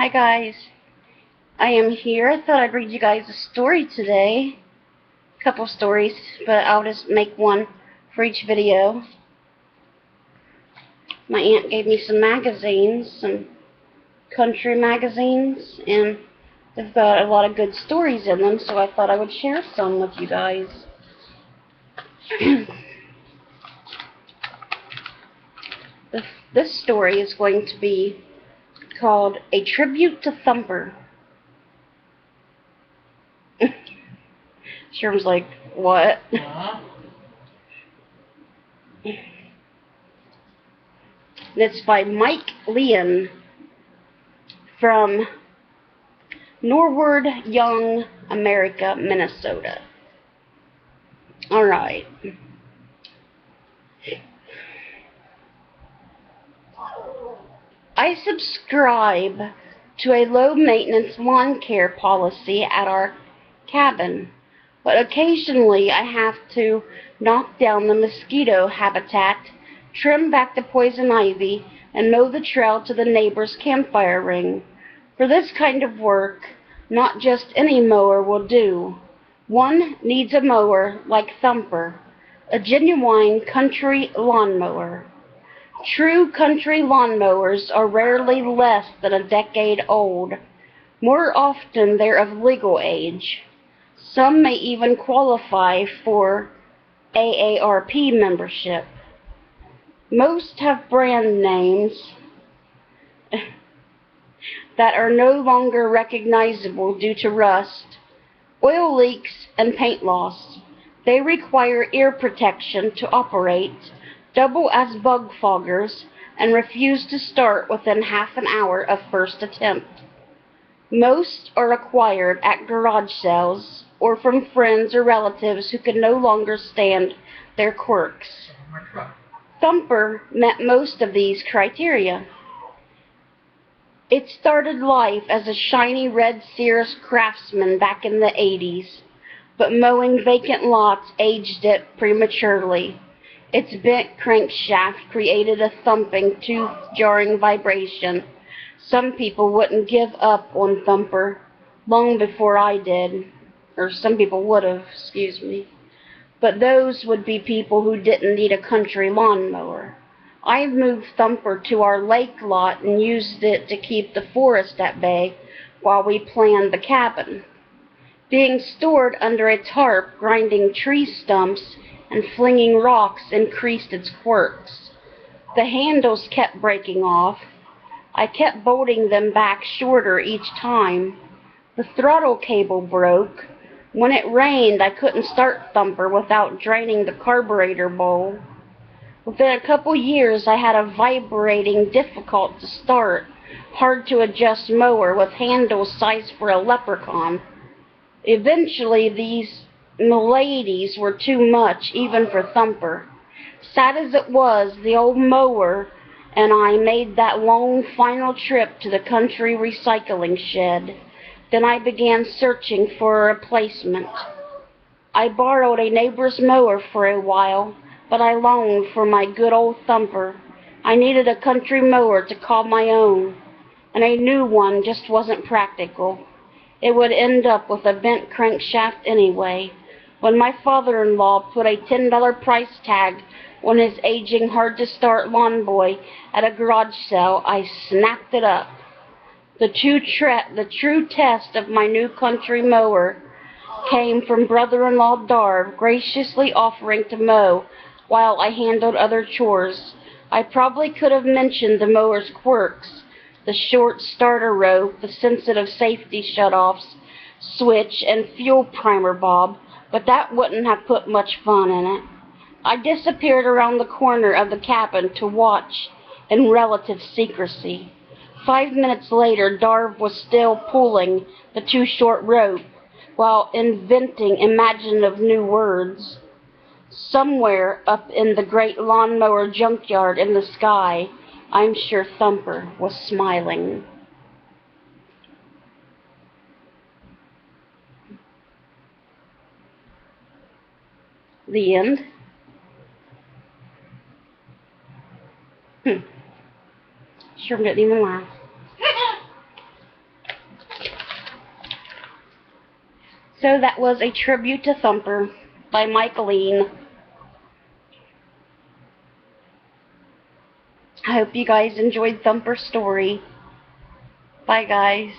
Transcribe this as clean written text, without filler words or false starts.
Hi guys, I am here. I thought I'd read you guys a story today. A couple stories, but I'll just make one for each video. My aunt gave me some magazines, some country magazines, and they've got a lot of good stories in them, so I thought I would share some with you guys. This story is going to be called A Tribute to Thumper. Sherm's like, what? It's by Lein from Norwood, Young, America, Minnesota. Alright. I subscribe to a low-maintenance lawn care policy at our cabin, but occasionally I have to knock down the mosquito habitat, trim back the poison ivy, and mow the trail to the neighbor's campfire ring. For this kind of work, not just any mower will do. One needs a mower like Thumper, a genuine country lawnmower. True country lawnmowers are rarely less than a decade old. More often they're of legal age. Some may even qualify for AARP membership. Most have brand names that are no longer recognizable due to rust, oil leaks, and paint loss. They require ear protection to operate, double as bug foggers, and refuse to start within half an hour of first attempt. Most are acquired at garage sales or from friends or relatives who can no longer stand their quirks. Thumper met most of these criteria. It started life as a shiny red Sears Craftsman back in the 80s, but mowing vacant lots aged it prematurely. Its bent crankshaft created a thumping, tooth-jarring vibration. Some people wouldn't give up on Thumper long before I did, or some people would have, excuse me. But those would be people who didn't need a country lawnmower. I moved Thumper to our lake lot and used it to keep the forest at bay while we planned the cabin. Being stored under a tarp, grinding tree stumps and flinging rocks increased its quirks. The handles kept breaking off. I kept bolting them back shorter each time. The throttle cable broke. When it rained, I couldn't start Thumper without draining the carburetor bowl. Within a couple years, I had a vibrating, difficult to start, hard to adjust mower with handles sized for a leprechaun. Eventually, these miladies were too much, even for Thumper. Sad as it was, the old mower and I made that long final trip to the country recycling shed. Then I began searching for a replacement. I borrowed a neighbor's mower for a while, but I longed for my good old Thumper. I needed a country mower to call my own, and a new one just wasn't practical. It would end up with a bent crankshaft anyway. When my father-in-law put a $10 price tag on his aging, hard-to-start lawn boy at a garage sale, I snapped it up. The true test of my new country mower came from brother-in-law Darv graciously offering to mow while I handled other chores. I probably could have mentioned the mower's quirks, the short starter rope, the sensitive safety shutoffs, switch, and fuel primer bob, but that wouldn't have put much fun in it. I disappeared around the corner of the cabin to watch in relative secrecy. 5 minutes later, Darv was still pulling the too short rope while inventing imaginative new words. Somewhere up in the great lawnmower junkyard in the sky, I'm sure Thumper was smiling. The end. Sure didn't even laugh. So that was a tribute to Thumper by Lein. I hope you guys enjoyed Thumper's story. Bye, guys.